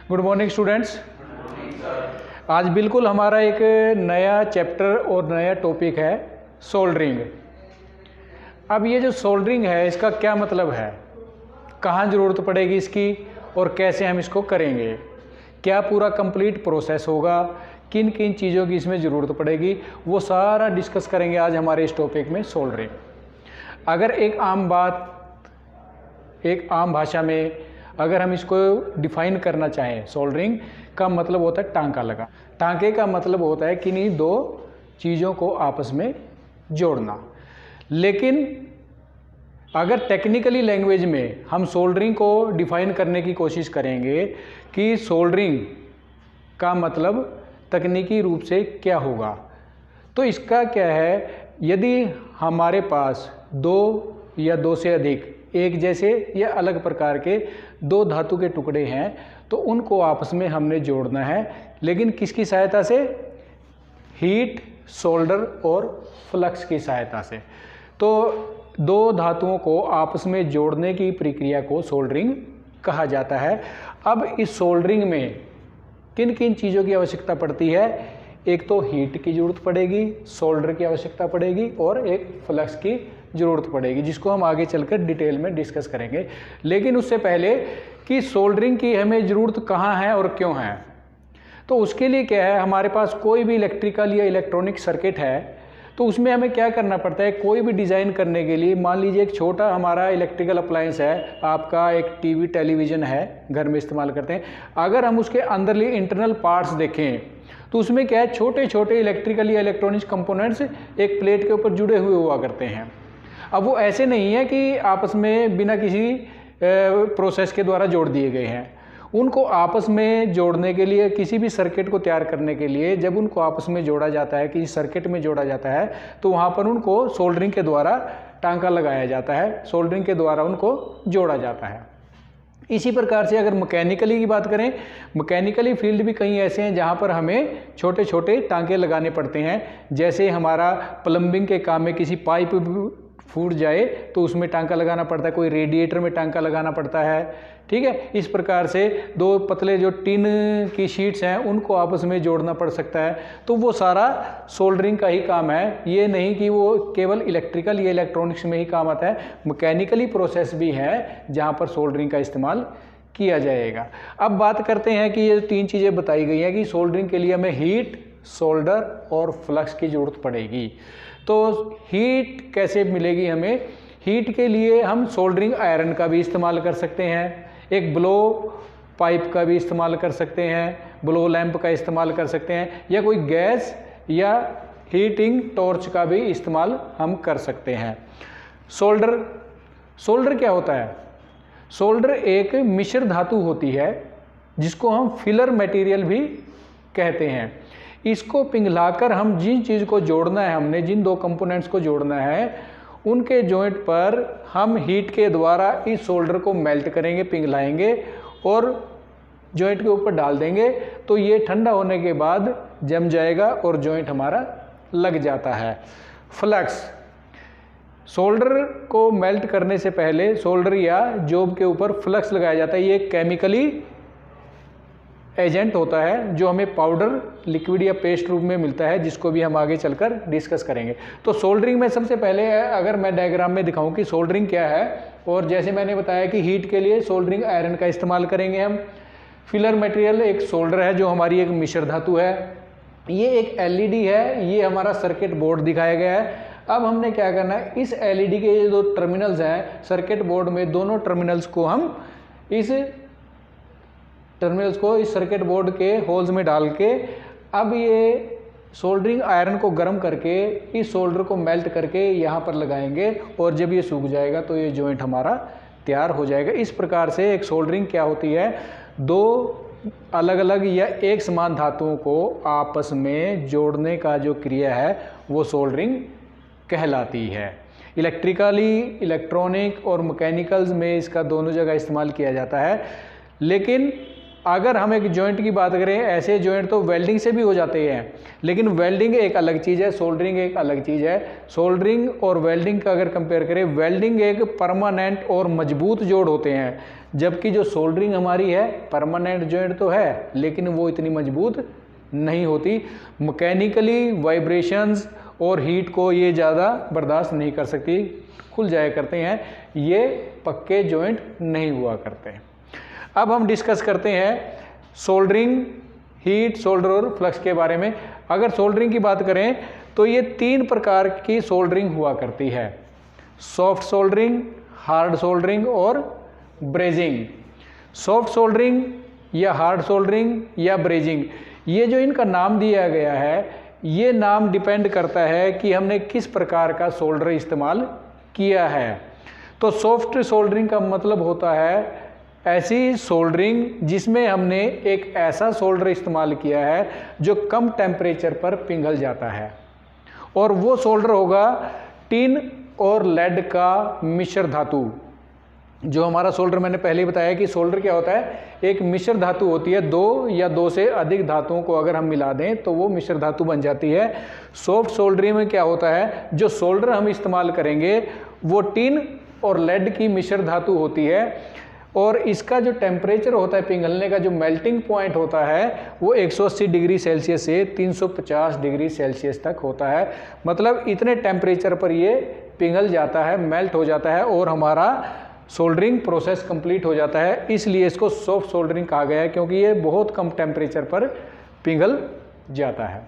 Good morning students. आज बिल्कुल हमारा एक नया चैप्टर और नया टॉपिक है सोल्डरिंग। अब ये जो सोल्डरिंग है इसका क्या मतलब है, कहाँ ज़रूरत पड़ेगी इसकी और कैसे हम इसको करेंगे, क्या पूरा कंप्लीट प्रोसेस होगा, किन किन चीज़ों की इसमें ज़रूरत पड़ेगी, वो सारा डिस्कस करेंगे आज हमारे इस टॉपिक में सोल्डरिंग। अगर एक आम भाषा में अगर हम इसको डिफाइन करना चाहें, सोल्डरिंग का मतलब होता है टांका लगा। टांके का मतलब होता है किन्हीं दो चीज़ों को आपस में जोड़ना। लेकिन अगर टेक्निकली लैंग्वेज में हम सोल्डरिंग को डिफाइन करने की कोशिश करेंगे कि सोल्डरिंग का मतलब तकनीकी रूप से क्या होगा, तो इसका क्या है, यदि हमारे पास दो या दो से अधिक एक जैसे या अलग प्रकार के दो धातु के टुकड़े हैं तो उनको आपस में हमने जोड़ना है, लेकिन किसकी सहायता से? हीट, सोल्डर और फ्लक्स की सहायता से। तो दो धातुओं को आपस में जोड़ने की प्रक्रिया को सोल्डरिंग कहा जाता है। अब इस सोल्डरिंग में किन किन चीज़ों की आवश्यकता पड़ती है? एक तो हीट की ज़रूरत पड़ेगी, सोल्डर की आवश्यकता पड़ेगी और एक फ्लक्स की ज़रूरत पड़ेगी, जिसको हम आगे चलकर डिटेल में डिस्कस करेंगे। लेकिन उससे पहले कि सोल्डरिंग की हमें ज़रूरत कहाँ है और क्यों है, तो उसके लिए क्या है, हमारे पास कोई भी इलेक्ट्रिकल या इलेक्ट्रॉनिक सर्किट है तो उसमें हमें क्या करना पड़ता है, कोई भी डिज़ाइन करने के लिए, मान लीजिए एक छोटा हमारा इलेक्ट्रिकल अप्लायंस है, आपका एक टीवी टेलीविज़न है, घर में इस्तेमाल करते हैं। अगर हम उसके अंदरली इंटरनल पार्ट्स देखें तो उसमें क्या है, छोटे छोटे इलेक्ट्रिकल या इलेक्ट्रॉनिक्स कंपोनेंट्स एक प्लेट के ऊपर जुड़े हुए हुआ करते हैं। अब वो ऐसे नहीं है कि आपस में बिना किसी प्रोसेस के द्वारा जोड़ दिए गए हैं। उनको आपस में जोड़ने के लिए, किसी भी सर्किट को तैयार करने के लिए जब उनको आपस में जोड़ा जाता है, किसी सर्किट में जोड़ा जाता है, तो वहाँ पर उनको सोल्डरिंग के द्वारा टांका लगाया जाता है, सोल्डरिंग के द्वारा उनको जोड़ा जाता है। इसी प्रकार से अगर मैकेनिकली की बात करें, मैकेनिकली फील्ड भी कई ऐसे हैं जहाँ पर हमें छोटे छोटे टांके लगाने पड़ते हैं। जैसे हमारा प्लम्बिंग के काम में किसी पाइप फूट जाए तो उसमें टांका लगाना पड़ता है, कोई रेडिएटर में टांका लगाना पड़ता है, ठीक है। इस प्रकार से दो पतले जो टिन की शीट्स हैं उनको आपस में जोड़ना पड़ सकता है, तो वो सारा सोल्डरिंग का ही काम है। ये नहीं कि वो केवल इलेक्ट्रिकल या इलेक्ट्रॉनिक्स में ही काम आता है, मैकेनिकली प्रोसेस भी है जहाँ पर सोल्डरिंग का इस्तेमाल किया जाएगा। अब बात करते हैं कि ये तीन चीज़ें बताई गई हैं कि सोल्डरिंग के लिए हमें हीट, सोल्डर और फ्लक्स की ज़रूरत पड़ेगी। तो हीट कैसे मिलेगी हमें? हीट के लिए हम सोल्डरिंग आयरन का भी इस्तेमाल कर सकते हैं, एक ब्लो पाइप का भी इस्तेमाल कर सकते हैं, ब्लो लैंप का इस्तेमाल कर सकते हैं, या कोई गैस या हीटिंग टॉर्च का भी इस्तेमाल हम कर सकते हैं। सोल्डर क्या होता है? सोल्डर एक मिश्र धातु होती है जिसको हम फिलर मटेरियल भी कहते हैं। इसको पिघलाकर हम जिन चीज़ को जोड़ना है, हमने जिन दो कंपोनेंट्स को जोड़ना है, उनके जॉइंट पर हम हीट के द्वारा इस सोल्डर को मेल्ट करेंगे, पिघलाएंगे और जॉइंट के ऊपर डाल देंगे, तो ये ठंडा होने के बाद जम जाएगा और जॉइंट हमारा लग जाता है। फ्लक्स, सोल्डर को मेल्ट करने से पहले सोल्डर या जॉब के ऊपर फ्लक्स लगाया जाता है। ये केमिकली एजेंट होता है जो हमें पाउडर, लिक्विड या पेस्ट रूप में मिलता है, जिसको भी हम आगे चलकर डिस्कस करेंगे। तो सोल्डरिंग में सबसे पहले अगर मैं डायग्राम में दिखाऊं कि सोल्डरिंग क्या है, और जैसे मैंने बताया कि हीट के लिए सोल्डरिंग आयरन का इस्तेमाल करेंगे हम। फिलर मटेरियल एक सोल्डर है जो हमारी एक मिश्र धातु है। ये एक एलईडी है, ये हमारा सर्किट बोर्ड दिखाया गया है। अब हमने क्या करना है, इस एलईडी के ये दो टर्मिनल्स हैं सर्किट बोर्ड में, दोनों टर्मिनल्स को हम इस सर्किट बोर्ड के होल्स में डाल के, अब ये सोल्डरिंग आयरन को गर्म करके इस सोल्डर को मेल्ट करके यहाँ पर लगाएंगे, और जब ये सूख जाएगा तो ये जॉइंट हमारा तैयार हो जाएगा। इस प्रकार से एक सोल्डरिंग क्या होती है, दो अलग अलग या एक समान धातुओं को आपस में जोड़ने का जो क्रिया है वो सोल्डरिंग कहलाती है। इलेक्ट्रिकली, इलेक्ट्रॉनिक और मैकेनिकल्स में इसका दोनों जगह इस्तेमाल किया जाता है। लेकिन अगर हम एक जॉइंट की बात करें, ऐसे जॉइंट तो वेल्डिंग से भी हो जाते हैं, लेकिन वेल्डिंग एक अलग चीज़ है, सोल्डरिंग एक अलग चीज़ है। सोल्डरिंग और वेल्डिंग का अगर कंपेयर करें, वेल्डिंग एक परमानेंट और मजबूत जोड़ होते हैं, जबकि जो सोल्डरिंग हमारी है परमानेंट जॉइंट तो है लेकिन वो इतनी मजबूत नहीं होती। मैकेनिकली वाइब्रेशंस और हीट को ये ज़्यादा बर्दाश्त नहीं कर सकती, खुल जाया करते हैं, ये पक्के जॉइंट नहीं हुआ करते। अब हम डिस्कस करते हैं सोल्डरिंग, हीट, सोल्डर और फ्लक्स के बारे में। अगर सोल्डरिंग की बात करें तो ये 3 प्रकार की सोल्डरिंग हुआ करती है, सॉफ्ट सोल्डरिंग, हार्ड सोल्डरिंग और ब्रेजिंग। सॉफ्ट सोल्डरिंग या हार्ड सोल्डरिंग या ब्रेजिंग, ये जो इनका नाम दिया गया है, ये नाम डिपेंड करता है कि हमने किस प्रकार का सोल्डर इस्तेमाल किया है। तो सॉफ्ट सोल्डरिंग का मतलब होता है ऐसी सोल्डरिंग जिसमें हमने एक ऐसा सोल्डर इस्तेमाल किया है जो कम टेम्परेचर पर पिघल जाता है, और वो सोल्डर होगा टिन और लेड का मिश्र धातु। जो हमारा सोल्डर, मैंने पहले ही बताया कि सोल्डर क्या होता है, एक मिश्र धातु होती है, 2 या 2 से अधिक धातुओं को अगर हम मिला दें तो वो मिश्र धातु बन जाती है। सॉफ्ट सोल्डरिंग में क्या होता है, जो सोल्डर हम इस्तेमाल करेंगे वो टिन और लेड की मिश्र धातु होती है, और इसका जो टेम्परेचर होता है पिघलने का, जो मेल्टिंग पॉइंट होता है, वो 180 डिग्री सेल्सियस से 350 डिग्री सेल्सियस तक होता है। मतलब इतने टेम्परेचर पर ये पिघल जाता है, मेल्ट हो जाता है और हमारा सोल्डरिंग प्रोसेस कंप्लीट हो जाता है। इसलिए इसको सॉफ्ट सोल्डरिंग कहा गया है, क्योंकि ये बहुत कम टेम्परेचर पर पिघल जाता है।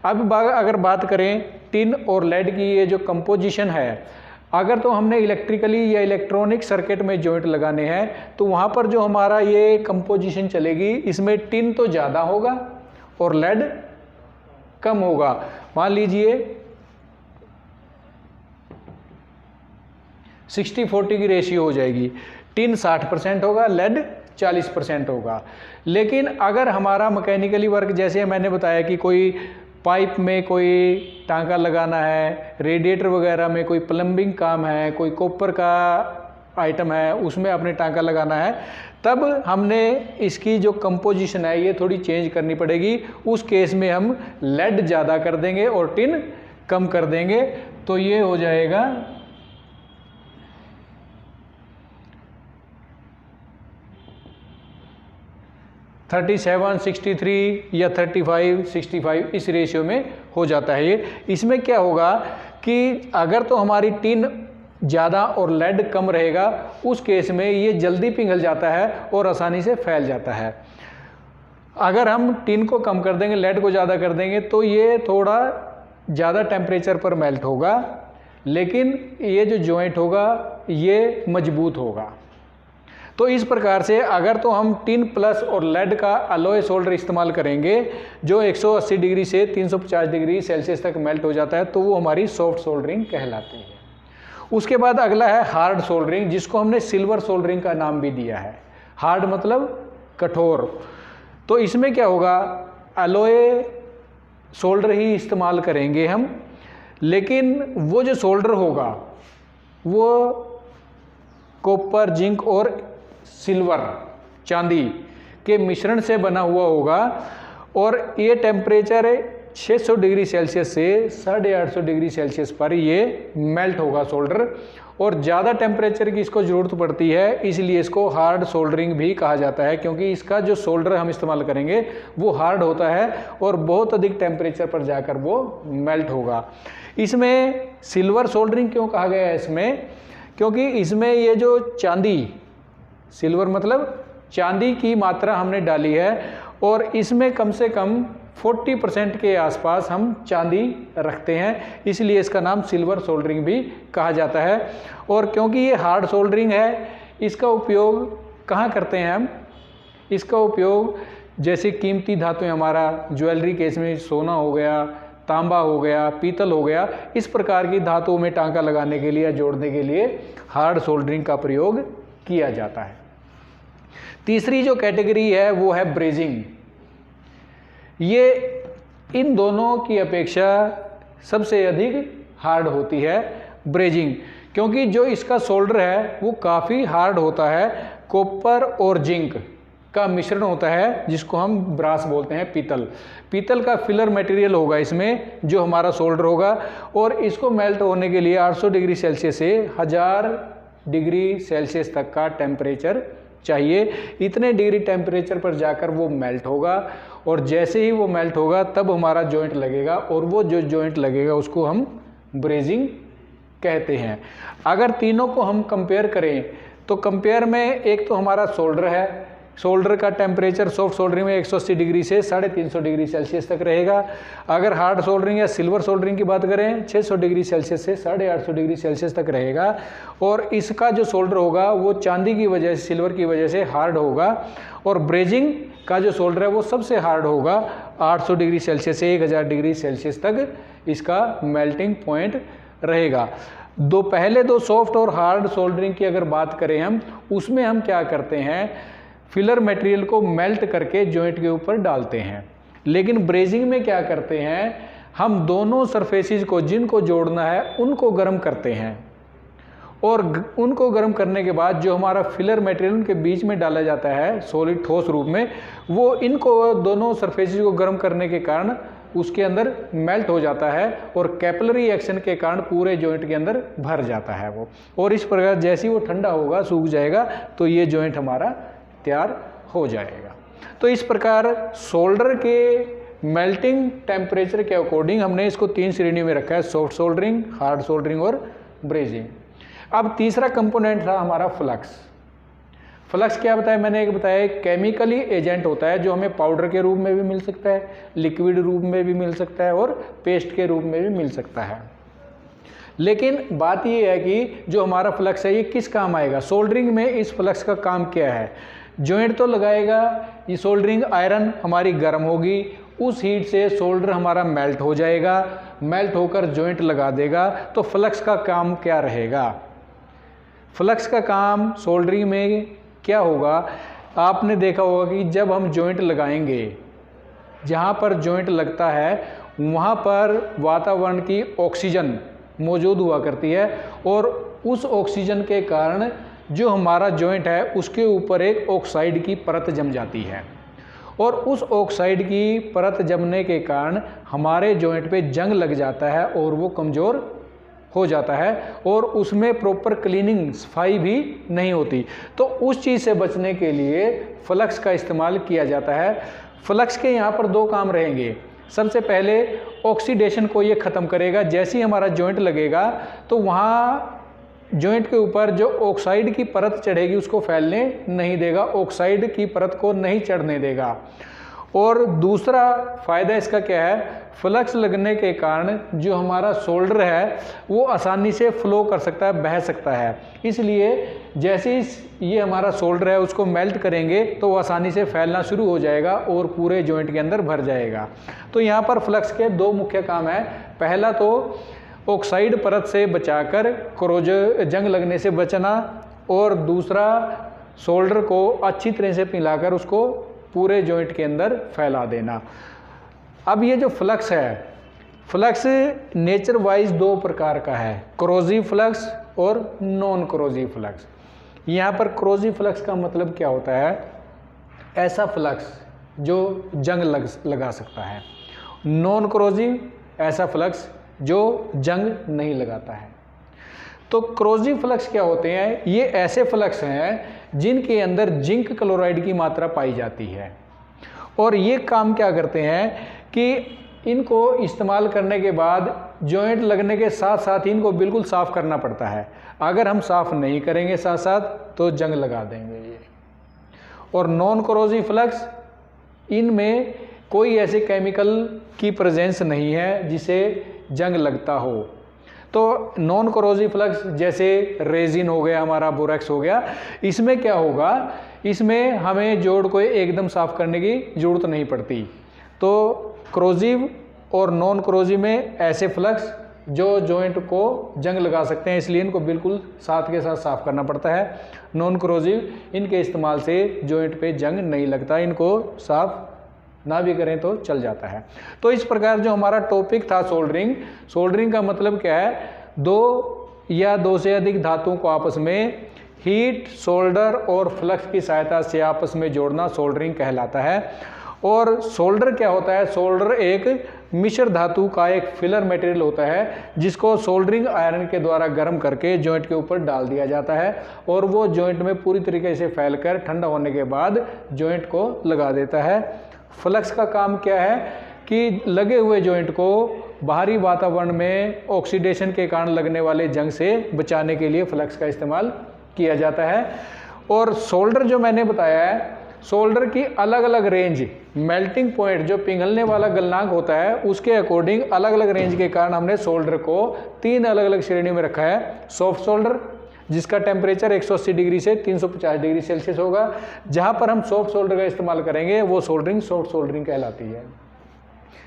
अब अगर बात करें टिन और लेड की ये जो कंपोजिशन है, अगर तो हमने इलेक्ट्रिकली या इलेक्ट्रॉनिक सर्किट में जॉइंट लगाने हैं तो वहाँ पर जो हमारा ये कंपोजिशन चलेगी, इसमें टिन तो ज़्यादा होगा और लेड कम होगा। मान लीजिए 60-40 की रेशियो हो जाएगी, टिन 60% होगा, लेड 40% होगा। लेकिन अगर हमारा मैकेनिकली वर्क, जैसे मैंने बताया कि कोई पाइप में कोई टांका लगाना है, रेडिएटर वगैरह में कोई प्लम्बिंग काम है, कोई कॉपर का आइटम है, उसमें अपने टांका लगाना है, तब हमने इसकी जो कंपोजिशन है ये थोड़ी चेंज करनी पड़ेगी। उस केस में हम लेड ज़्यादा कर देंगे और टिन कम कर देंगे, तो ये हो जाएगा 37-63 या 35-65 इस रेशियो में हो जाता है ये। इसमें क्या होगा कि अगर तो हमारी टिन ज़्यादा और लेड कम रहेगा, उस केस में ये जल्दी पिघल जाता है और आसानी से फैल जाता है। अगर हम टिन को कम कर देंगे, लेड को ज़्यादा कर देंगे, तो ये थोड़ा ज़्यादा टेम्परेचर पर मेल्ट होगा, लेकिन ये जो जॉइंट होगा ये मजबूत होगा। तो इस प्रकार से अगर तो हम टिन प्लस और लेड का अलॉय सोल्डर इस्तेमाल करेंगे जो 180 डिग्री से 350 डिग्री सेल्सियस तक मेल्ट हो जाता है, तो वो हमारी सॉफ्ट सोल्डरिंग कहलाती है। उसके बाद अगला है हार्ड सोल्डरिंग, जिसको हमने सिल्वर सोल्डरिंग का नाम भी दिया है। हार्ड मतलब कठोर। तो इसमें क्या होगा, अलॉय सोल्डर ही इस्तेमाल करेंगे हम, लेकिन वो जो सोल्डर होगा वो कॉपर, जिंक और सिल्वर, चांदी के मिश्रण से बना हुआ होगा, और ये टेम्परेचर 600 डिग्री सेल्सियस से 850 डिग्री सेल्सियस पर ये मेल्ट होगा सोल्डर, और ज़्यादा टेम्परेचर की इसको ज़रूरत पड़ती है, इसलिए इसको हार्ड सोल्डरिंग भी कहा जाता है, क्योंकि इसका जो सोल्डर हम इस्तेमाल करेंगे वो हार्ड होता है और बहुत अधिक टेम्परेचर पर जाकर वो मेल्ट होगा। इसमें सिल्वर सोल्डरिंग क्यों कहा गया है इसमें, क्योंकि इसमें ये जो चांदी, सिल्वर मतलब चांदी की मात्रा हमने डाली है, और इसमें कम से कम 40% के आसपास हम चांदी रखते हैं, इसलिए इसका नाम सिल्वर सोल्डरिंग भी कहा जाता है। और क्योंकि ये हार्ड सोल्डरिंग है, इसका उपयोग कहाँ करते हैं हम, इसका उपयोग जैसे कीमती धातुएं, हमारा ज्वेलरी केस में सोना हो गया, तांबा हो गया, पीतल हो गया, इस प्रकार की धातुओं में टांका लगाने के लिए या जोड़ने के लिए हार्ड सोल्डरिंग का प्रयोग किया जाता है। तीसरी जो कैटेगरी है वो है ब्रेजिंग। ये इन दोनों की अपेक्षा सबसे अधिक हार्ड होती है ब्रेजिंग, क्योंकि जो इसका सोल्डर है वो काफ़ी हार्ड होता है। कॉपर और जिंक का मिश्रण होता है जिसको हम ब्रास बोलते हैं, पीतल। पीतल का फिलर मटेरियल होगा इसमें जो हमारा सोल्डर होगा, और इसको मेल्ट होने के लिए 800 डिग्री सेल्सियस से 1000 डिग्री सेल्सियस तक का टेम्परेचर चाहिए। इतने डिग्री टेम्परेचर पर जाकर वो मेल्ट होगा, और जैसे ही वो मेल्ट होगा तब हमारा जॉइंट लगेगा, और वो जो जॉइंट लगेगा उसको हम ब्रेजिंग कहते हैं। अगर तीनों को हम कंपेयर करें तो कंपेयर में एक तो हमारा सोल्डर है, सोल्डर का टेम्परेचर सॉफ्ट सोल्डरिंग में 180 डिग्री से 350 डिग्री सेल्सियस तक रहेगा। अगर हार्ड सोल्डरिंग या सिल्वर सोल्डरिंग की बात करें 600 डिग्री सेल्सियस से 850 डिग्री सेल्सियस तक रहेगा। और इसका जो सोल्डर होगा वो चांदी की वजह से, सिल्वर की वजह से हार्ड होगा, और ब्रेजिंग का जो सोल्डर है वो सबसे हार्ड होगा। 800 डिग्री सेल्सियस से 1000 डिग्री सेल्सियस तक इसका मेल्टिंग पॉइंट रहेगा। पहले दो सॉफ्ट और हार्ड सोल्डरिंग की अगर बात करें हम, उसमें हम क्या करते हैं, फिलर मटेरियल को मेल्ट करके जॉइंट के ऊपर डालते हैं। लेकिन ब्रेजिंग में क्या करते हैं, हम दोनों सरफेसेस को जिनको जोड़ना है उनको गर्म करते हैं, और उनको गर्म करने के बाद जो हमारा फिलर मटेरियल उनके बीच में डाला जाता है सॉलिड ठोस रूप में, वो इनको दोनों सरफेसेस को गर्म करने के कारण उसके अंदर मेल्ट हो जाता है, और कैपिलरी एक्शन के कारण पूरे जॉइंट के अंदर भर जाता है वो। और इस प्रकार जैसे ही वो ठंडा होगा, सूख जाएगा, तो ये जॉइंट हमारा तैयार हो जाएगा। तो इस प्रकार सोल्डर के मेल्टिंग टेम्परेचर के अकॉर्डिंग हमने इसको 3 श्रेणियों में रखा है, सॉफ्ट सोल्डरिंग, हार्ड सोल्डरिंग और ब्रेजिंग। अब तीसरा कंपोनेंट था हमारा फ्लक्स। फ्लक्स क्या बताया मैंने, एक बताया केमिकली एजेंट होता है जो हमें पाउडर के रूप में भी मिल सकता है, लिक्विड रूप में भी मिल सकता है, और पेस्ट के रूप में भी मिल सकता है। लेकिन बात ये है कि जो हमारा फ्लक्स है ये किस काम आएगा। सोल्डरिंग में इस फ्लक्स का काम क्या है, जॉइंट तो लगाएगा, ये सोल्डरिंग आयरन हमारी गर्म होगी, उस हीट से सोल्डर हमारा मेल्ट हो जाएगा, मेल्ट होकर जॉइंट लगा देगा। तो फ्लक्स का काम क्या रहेगा, फ्लक्स का काम सोल्डरिंग में क्या होगा। आपने देखा होगा कि जब हम जॉइंट लगाएंगे, जहाँ पर जॉइंट लगता है वहाँ पर वातावरण की ऑक्सीजन मौजूद हुआ करती है, और उस ऑक्सीजन के कारण जो हमारा जॉइंट है उसके ऊपर एक ऑक्साइड की परत जम जाती है, और उस ऑक्साइड की परत जमने के कारण हमारे जॉइंट पे जंग लग जाता है, और वो कमज़ोर हो जाता है, और उसमें प्रॉपर क्लीनिंग सफाई भी नहीं होती। तो उस चीज़ से बचने के लिए फ्लक्स का इस्तेमाल किया जाता है। फ्लक्स के यहाँ पर 2 काम रहेंगे। सबसे पहले ऑक्सीडेशन को ये ख़त्म करेगा, जैसे ही हमारा जॉइंट लगेगा तो वहाँ जॉइंट के ऊपर जो ऑक्साइड की परत चढ़ेगी उसको फैलने नहीं देगा, ऑक्साइड की परत को नहीं चढ़ने देगा। और दूसरा फ़ायदा इसका क्या है, फ्लक्स लगने के कारण जो हमारा सोल्डर है वो आसानी से फ्लो कर सकता है, बह सकता है। इसलिए जैसे ही ये हमारा सोल्डर है उसको मेल्ट करेंगे तो वो आसानी से फैलना शुरू हो जाएगा और पूरे जॉइंट के अंदर भर जाएगा। तो यहाँ पर फ्लक्स के 2 मुख्य काम है। पहला तो ऑक्साइड परत से बचाकर जंग लगने से बचना, और दूसरा सोल्डर को अच्छी तरह से पिघलाकर उसको पूरे जॉइंट के अंदर फैला देना। अब ये जो फ्लक्स है, फ्लक्स नेचर वाइज 2 प्रकार का है, कोरोसिव फ्लक्स और नॉन कोरोसिव फ्लक्स। यहाँ पर कोरोसिव फ्लक्स का मतलब क्या होता है, ऐसा फ्लक्स जो जंग लगा सकता है। नॉन कोरोसिव ऐसा फ्लक्स जो जंग नहीं लगाता है। तो कोरोसिव फ्लक्स क्या होते हैं, ये ऐसे फ्लक्स हैं जिनके अंदर जिंक क्लोराइड की मात्रा पाई जाती है, और ये काम क्या करते हैं कि इनको इस्तेमाल करने के बाद जॉइंट लगने के साथ साथ इनको बिल्कुल साफ़ करना पड़ता है। अगर हम साफ़ नहीं करेंगे साथ साथ तो जंग लगा देंगे ये। और नॉन कोरोसिव फ्लक्स, इनमें कोई ऐसे केमिकल की प्रेजेंस नहीं है जिसे जंग लगता हो। तो नॉन कोरोसिव फ्लक्स जैसे रेजिन हो गया, हमारा बोरेक्स हो गया, इसमें क्या होगा, इसमें हमें जोड़ को एकदम साफ़ करने की ज़रूरत नहीं पड़ती। तो कोरोसिव और नॉन कोरोसिव में ऐसे फ्लक्स जो जॉइंट को जंग लगा सकते हैं, इसलिए इनको बिल्कुल साथ के साथ साफ़ करना पड़ता है। नॉन कोरोसिव, इनके इस्तेमाल से जॉइंट पे जंग नहीं लगता, इनको साफ़ ना भी करें तो चल जाता है। तो इस प्रकार जो हमारा टॉपिक था सोल्डरिंग, सोल्डरिंग का मतलब क्या है, 2 या 2 से अधिक धातुओं को आपस में हीट, सोल्डर और फ्लक्स की सहायता से आपस में जोड़ना सोल्डरिंग कहलाता है। और सोल्डर क्या होता है? सोल्डर एक मिश्र धातु का एक फिलर मटेरियल होता है जिसको सोल्डरिंग आयरन के द्वारा गर्म करके जॉइंट के ऊपर डाल दिया जाता है और वो जॉइंट में पूरी तरीके से फैलकर ठंडा होने के बाद जॉइंट को लगा देता है। फ्लक्स का काम क्या है कि लगे हुए जॉइंट को बाहरी वातावरण में ऑक्सीडेशन के कारण लगने वाले जंग से बचाने के लिए फ्लक्स का इस्तेमाल किया जाता है। और सोल्डर जो मैंने बताया है, सोल्डर की अलग अलग रेंज, मेल्टिंग पॉइंट जो पिघलने वाला गलनांक होता है उसके अकॉर्डिंग अलग अलग रेंज के कारण हमने सोल्डर को 3 अलग अलग श्रेणियों में रखा है। सॉफ्ट सोल्डर जिसका टेम्परेचर 180 डिग्री से 350 डिग्री सेल्सियस होगा, जहां पर हम सॉफ्ट सोल्डर का इस्तेमाल करेंगे वो सोल्डरिंग सॉफ्ट सोल्डरिंग कहलाती है।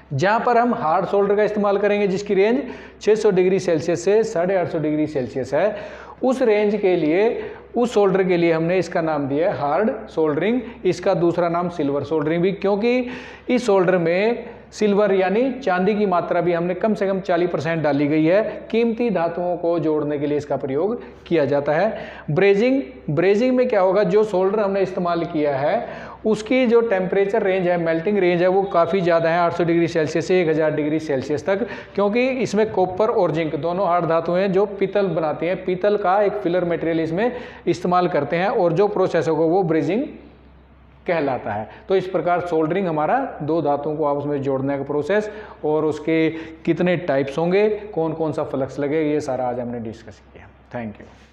जहां पर हम हार्ड सोल्डर का इस्तेमाल करेंगे जिसकी रेंज 600 डिग्री सेल्सियस से 850 डिग्री सेल्सियस है, उस रेंज के लिए, उस सोल्डर के लिए हमने इसका नाम दिया है हार्ड सोल्डरिंग। इसका दूसरा नाम सिल्वर सोल्डरिंग भी, क्योंकि इस सोल्डर में सिल्वर यानी चांदी की मात्रा भी हमने कम से कम 40% डाली गई है। कीमती धातुओं को जोड़ने के लिए इसका प्रयोग किया जाता है। ब्रेजिंग में क्या होगा, जो सोल्डर हमने इस्तेमाल किया है उसकी जो टेम्परेचर रेंज है, मेल्टिंग रेंज है, वो काफ़ी ज़्यादा है, 800 डिग्री सेल्सियस से 1000 डिग्री सेल्सियस तक, क्योंकि इसमें कॉपर और जिंक दोनों हार्ड धातुएं हैं जो पीतल बनाती हैं। पीतल का एक फिलर मटेरियल इसमें इस्तेमाल करते हैं और जो प्रोसेस होगा वो ब्रेजिंग कहलाता है। तो इस प्रकार सोल्डरिंग हमारा 2 धातुओं को आपस में जोड़ने का प्रोसेस और उसके कितने टाइप्स होंगे, कौन कौन सा फ्लक्स लगेगा, ये सारा आज हमने डिस्कस किया। Thank you.